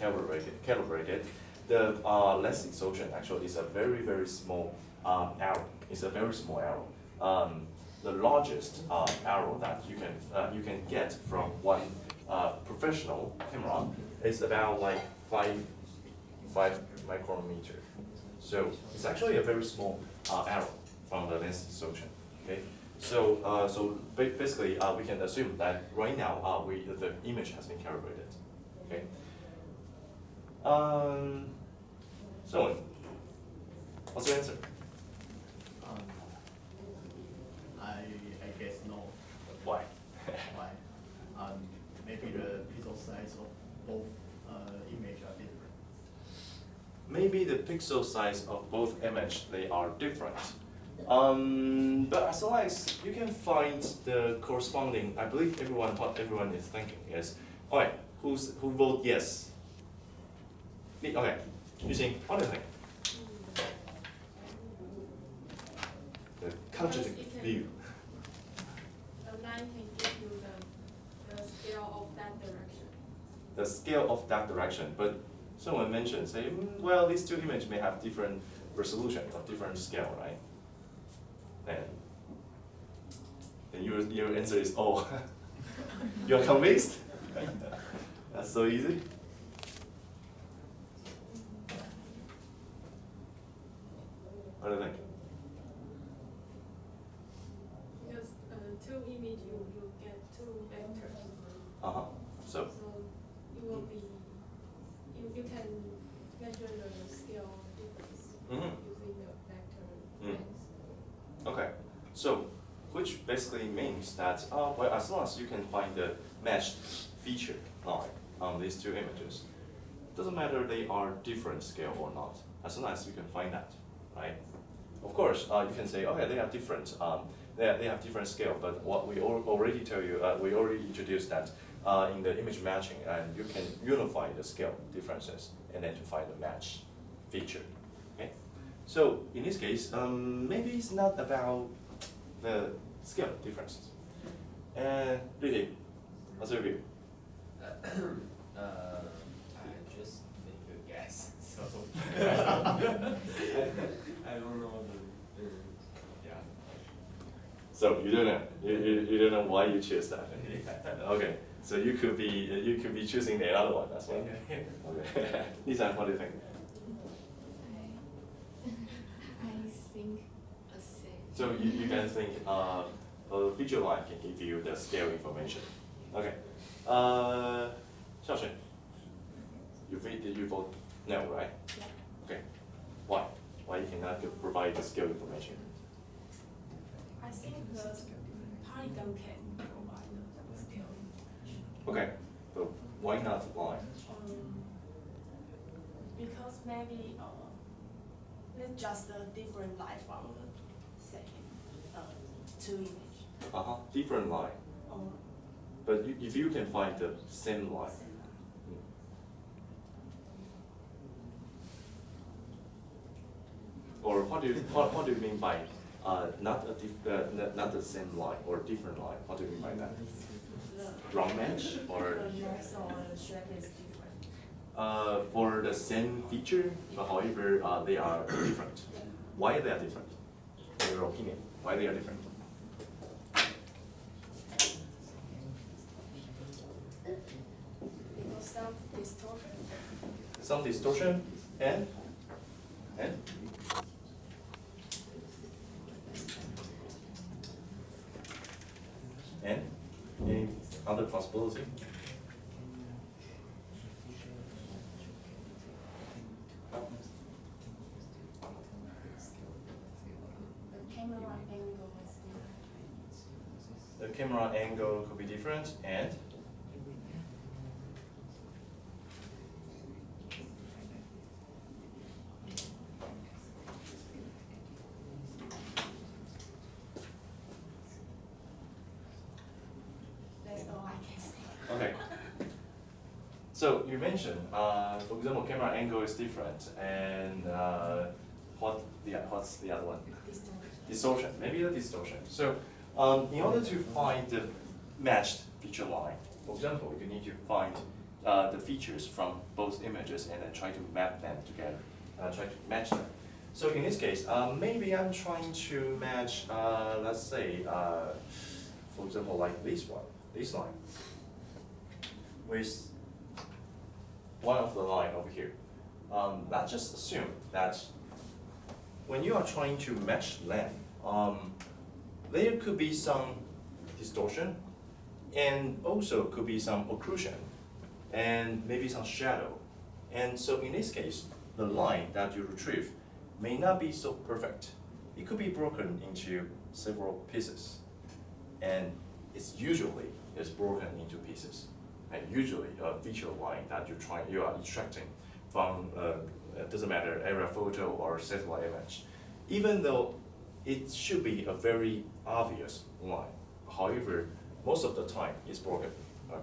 calibrated, the lens distortion actually is a very small arrow. It's a very small arrow. The largest arrow that you can get from one professional camera is about like five micrometer. So it's actually a very small arrow from the lens distortion. Okay. So basically we can assume that right now the image has been calibrated. Okay. So what's your answer? I guess no. Why? Why? Maybe the pixel size of both image are different. Maybe the pixel size of both image, they are different. But as long as you can find the corresponding, I believe what everyone is thinking is, alright, who voted yes? Okay, Yuxing, what do you think? The contradicting view. The line can give you the scale of that direction. The scale of that direction, but someone mentioned, say, well, these two images may have different resolution or different scale, right? Then your answer is oh. You're convinced? That's so easy. What do you think? Because two image you get two vectors. So it will be you can measure the scale difference using the vector length. Okay. So which basically means that well, as long as you can find the matched feature line on these two images, doesn't matter they are different scale or not, as long as you can find that, right? Of course, you can say, okay, they have different, they have different scale, but what we already tell you, we already introduced that in the image matching, and you can unify the scale differences and then to find the match feature. Okay. So in this case, maybe it's not about the scale differences. And Lily, what's your view? I just make a guess, so I don't know the yeah. So you don't know, you don't know why you choose that. Okay, so you could be choosing the other one as well. Okay, Lisa, what do you think? I think the same. So you can think a visual line can give you the scale information. Okay, Xiaoxun, you vote no, right? Yeah. Okay, why? Why you cannot provide the scale information? I think the polygon can provide the scale. Okay, but why not line? Because maybe it's just a different light from the same two image. Different line. But if you can find the same line. Same. Or what do you mean by not the same line or different line? What do you mean by that? Wrong match or? The noise or the shape is different. For the same feature, but however they are different. Why they are different? In your opinion, why they are different? Because some distortion. Some distortion and any other possibility? The camera angle is different. The camera angle could be different and That's all I can say. okay. So you mentioned, for example, camera angle is different, and what's the other one? Distortion. Distortion, maybe the distortion. So in order to find the matched feature line, for example, you need to find the features from both images and then try to map them together, try to match them. So in this case, maybe I'm trying to match, let's say, for example, like this line, with one of the line over here. Let's just assume that when you are trying to match them, there could be some distortion, and also could be some occlusion, and maybe some shadow. And so in this case, the line that you retrieve may not be so perfect. It could be broken into several pieces, and it's usually broken into pieces. And usually a feature line that you are extracting from it doesn't matter, aerial photo or satellite image, even though it should be a very obvious line. However, most of the time it's broken.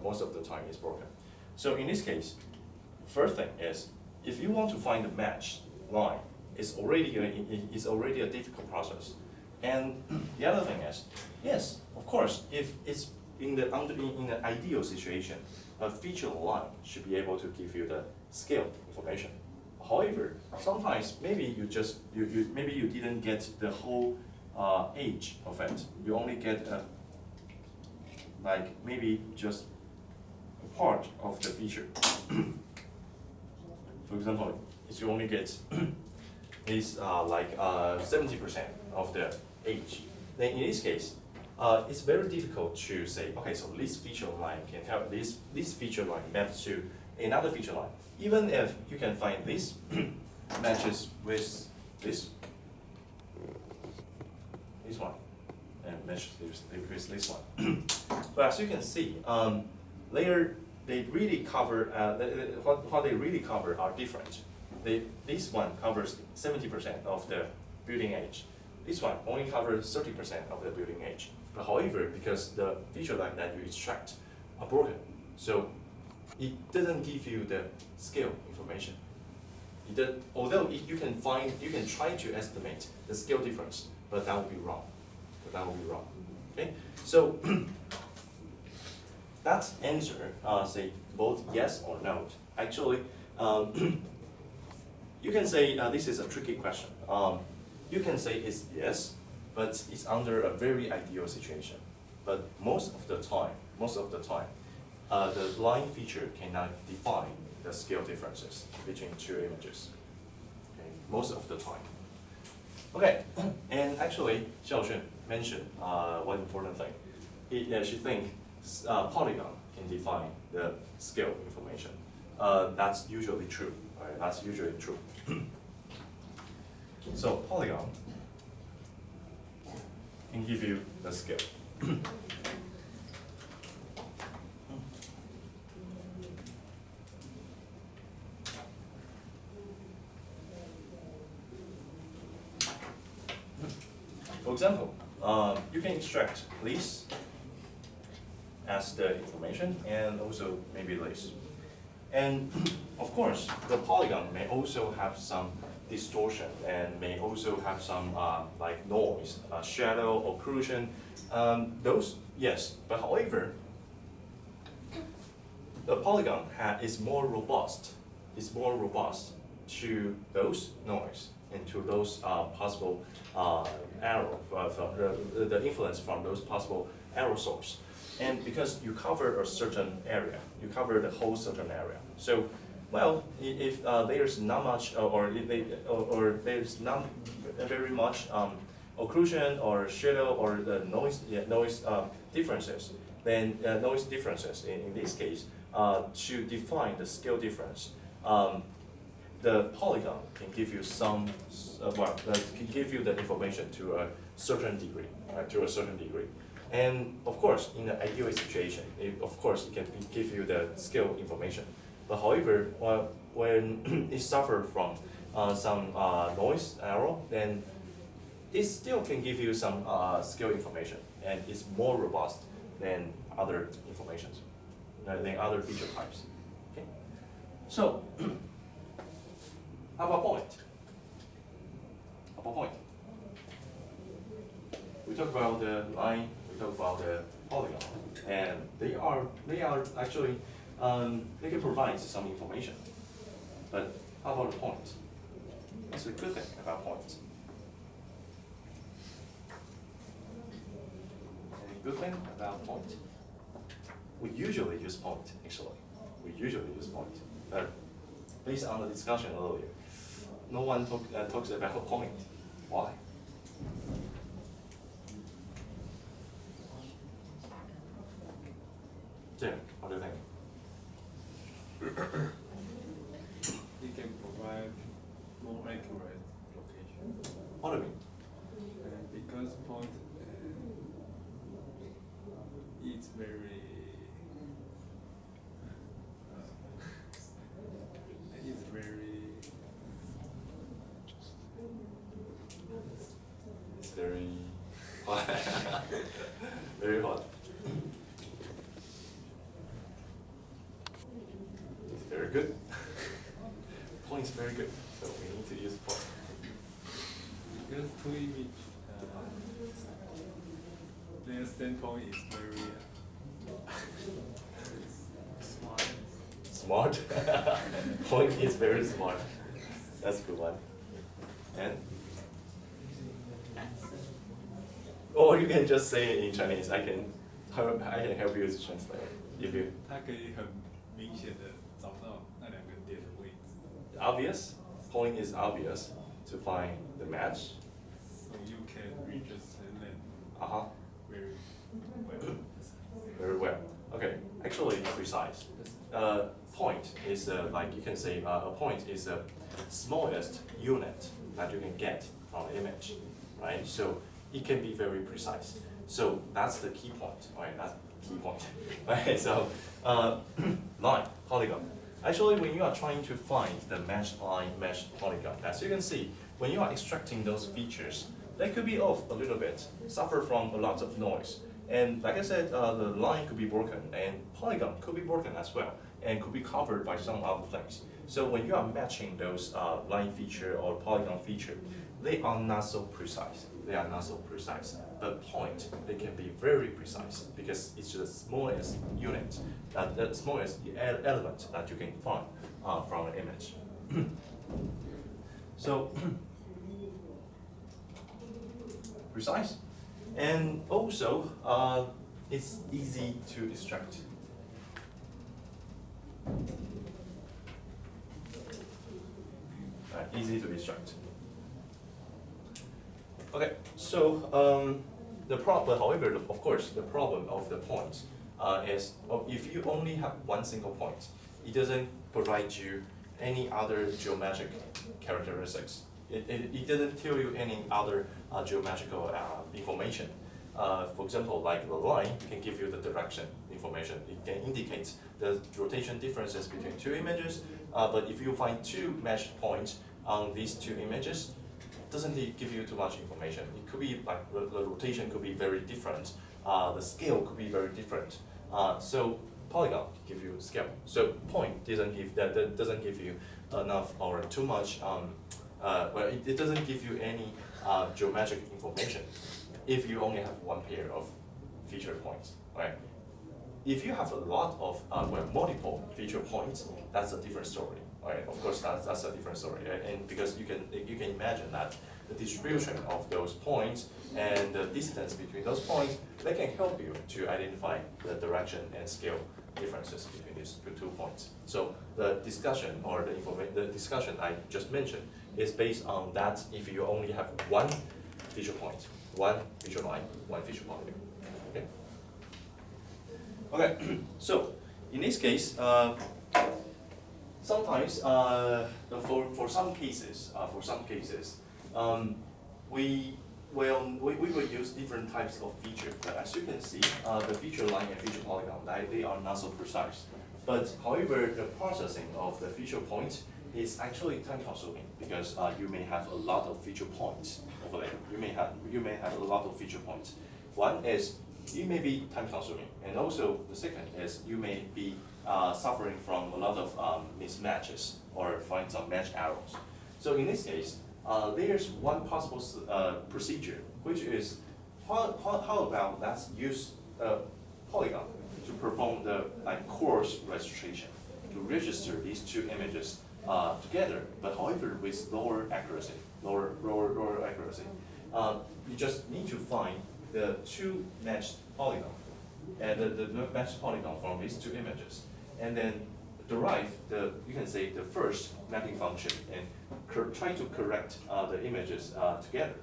Most of the time it's broken. So in this case, first thing is, if you want to find a match line, it's already a difficult process. And the other thing is, yes, of course, if it's in the ideal situation, a feature line should be able to give you the scale information. However, sometimes maybe you didn't get the whole edge of it. You only get like maybe just a part of the feature. For example, if you only get is like 70% of the edge, then in this case, it's very difficult to say, okay, so this feature line can help this feature line maps to another feature line. Even if you can find this matches with this one, and matches with this one. But as you can see, they really cover what they really cover are different. This one covers 70% of the building edge. This one only covers 30% of the building edge. But however, because the feature line that you extract are broken, so it doesn't give you the scale information. Although you can try to estimate the scale difference, but that would be wrong. Okay, so that answer, say both yes or no. Actually, you can say this is a tricky question. You can say it's yes, but it's under a very ideal situation. But most of the time, the line feature cannot define the scale differences between two images. Okay? Most of the time. Okay, and actually, Xiaoxun mentioned one important thing. She thinks polygon can define the scale information. That's usually true. Right? That's usually true. So polygon can give you the scale. For example, you can extract this as the information, and also maybe this. And of course, the polygon may also have some distortion and may also have some like noise, shadow, occlusion. Those, yes, but however, the polygon is more robust. It's more robust to those noise and to those possible error, the influence from those possible error source. And because you cover a certain area, you cover the whole certain area. So, well, if there's not much, or there's not very much occlusion or shadow or the noise differences, then noise differences in this case, to define the scale difference, the polygon can give you some, can give you the information to a certain degree, And of course, in the ideal situation, it can give you the scale information. But however, when it suffers from some noise error, then it still can give you some scale information, and it's more robust than other informations, than other feature types. Okay, so how about point? We talk about the line, we talk about the polygon, and they are actually they can provide some information. But how about the point? That's a good thing about point. Any good thing about point? We usually use point, actually. We usually use point. But based on the discussion earlier, no one talks about point. Why? Jim, what do you think? It can provide more accurate location. What do you mean? Because point it's very it's very very hot. It's very good. Point is very good, so we need to use point. because two image their standpoint is very Smart. Point is very smart. That's a good one. And or you can just say it in Chinese. I can help you to translate if you 它可以很明显的找到那两个点的位置。 obvious. Point is obvious to find the match. So you can represent them Uh-huh. very well. Very well. Okay, actually precise. Point is like you can say a point is the smallest unit that you can get from the image, right? So it can be very precise. So that's the key point. All right, that's the key point. Okay, so line, polygon. Actually, when you are trying to find the matched line, matched polygon, as you can see, when you are extracting those features, they could be off a little bit, suffer from a lot of noise. And like I said, the line could be broken and polygon could be broken as well and could be covered by some other things. So when you are matching those line feature or polygon feature, they are not so precise. They are not so precise. But point, they can be very precise because it's the smallest unit, the smallest element that you can find from an image. So precise. And also, it's easy to extract. Easy to extract. Okay, so the problem, however, of course, the problem of the point is if you only have one single point, it doesn't provide you any other geometric characteristics. It doesn't tell you any other geometrical information. For example, like the line can give you the direction information. It can indicate the rotation differences between two images. But if you find two matched points on these two images, it doesn't give you too much information. It could be like the rotation could be very different. The scale could be very different. So polygon give you scale. So point doesn't give you enough or too much. Well, it doesn't give you any geometric information if you only have one pair of feature points, right? If you have a lot of multiple feature points, that's a different story, right? Of course, that's a different story, right? And because you can imagine that the distribution of those points and the distance between those points, they can help you to identify the direction and scale differences between these two points. So the discussion or the discussion I just mentioned is based on that if you only have one feature point, one feature line, one feature polygon. Okay. Okay. So in this case, sometimes for some cases, we will use different types of feature. But as you can see, the feature line and feature polygon, they are not so precise. But however, the processing of the feature point is actually time consuming because you may have a lot of feature points over there. You may have a lot of feature points. One is it may be time consuming, and also the second is you may be suffering from a lot of mismatches or find some match errors. So in this case, there's one possible procedure, which is how about let's use polygon to perform the coarse registration, to register these two images together, but however with lower accuracy, lower accuracy. You just need to find the two matched polygon, and the matched polygon from these two images, and then derive you can say the first mapping function and try to correct the images together,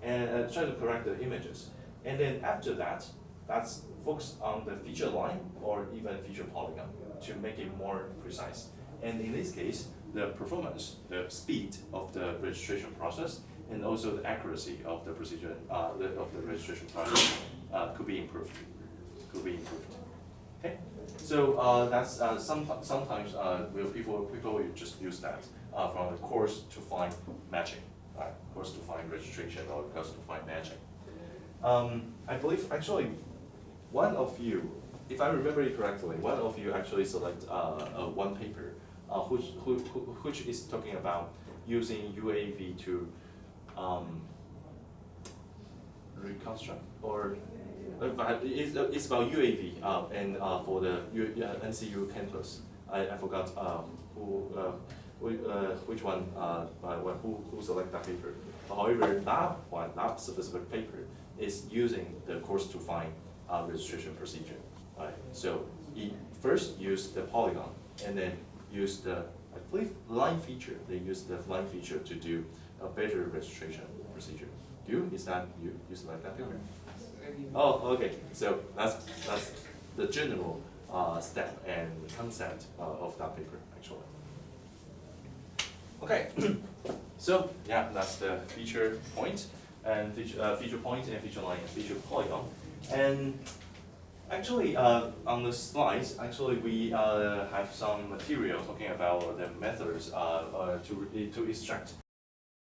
and try to correct the images, and then after that, that's focus on the feature line or even feature polygon to make it more precise. And in this case, the performance, the speed of the registration process, and also the accuracy of the procedure of the registration process could be improved. Okay, so that's sometimes people will just use that from the course to find matching, right? Course to find registration or course to find matching. I believe actually one of you, if I remember it correctly, one of you actually select one paper which is talking about using UAV to reconstruct, or it's about UAV and for the NCU campus. I forgot which one who select that paper. However, that specific paper is using the course to find registration procedure. Right? So it first use the polygon and then use the, I believe, line feature. They use the line feature to do a better registration procedure. Is that you select that paper? Oh, okay. So that's the general step and concept of that paper, actually. Okay. So yeah, that's the feature point and feature point and feature line and feature polygon. And actually, on the slides, actually we have some material talking about the methods to extract